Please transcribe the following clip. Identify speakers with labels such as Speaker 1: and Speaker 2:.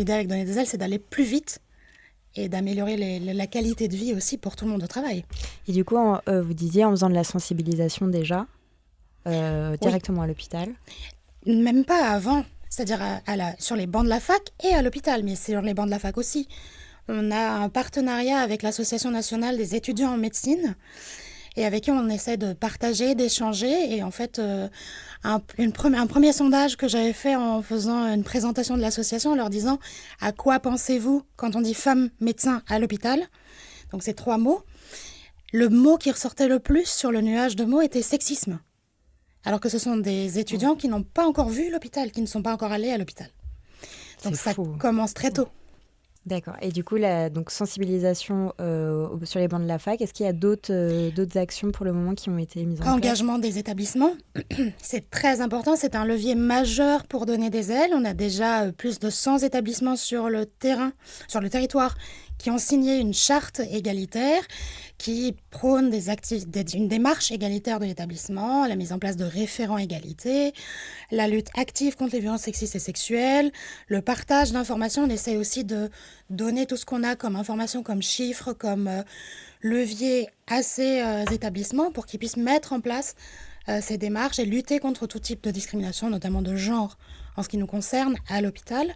Speaker 1: L'idée avec Donner des ailes, c'est d'aller plus vite et d'améliorer la qualité de vie aussi pour tout le monde au travail.
Speaker 2: Et du coup, vous disiez en faisant de la sensibilisation déjà,
Speaker 1: Oui,
Speaker 2: directement à l'hôpital.
Speaker 1: même pas avant, c'est-à-dire sur les bancs de la fac et à l'hôpital, mais sur les bancs de la fac aussi. On a un partenariat avec l'Association nationale des étudiants en médecine et avec qui on essaie de partager, d'échanger. Et en fait, un premier sondage que j'avais fait en faisant une présentation de l'association en leur disant à quoi pensez-vous quand on dit femme médecin à l'hôpital. Donc ces 3 mots. Le mot qui ressortait le plus sur le nuage de mots était sexisme. Alors que ce sont des étudiants qui n'ont pas encore vu l'hôpital, qui ne sont pas encore allés à l'hôpital.
Speaker 2: C'est
Speaker 1: Donc ça
Speaker 2: fou.
Speaker 1: commence très tôt.
Speaker 2: D'accord. Et du coup, donc sensibilisation sur les bancs de la fac, est-ce qu'il y a d'autres actions pour le moment qui ont été mises en place?
Speaker 1: Engagement des établissements, c'est très important, c'est un levier majeur pour donner des ailes. On a déjà plus de 100 établissements sur le terrain, sur le territoire, qui ont signé une charte égalitaire qui prône une démarche égalitaire de l'établissement, la mise en place de référents égalité, la lutte active contre les violences sexistes et sexuelles, le partage d'informations. On essaie aussi de donner tout ce qu'on a comme informations, comme chiffres, comme levier à ces établissements pour qu'ils puissent mettre en place ces démarches et lutter contre tout type de discrimination, notamment de genre en ce qui nous concerne à l'hôpital.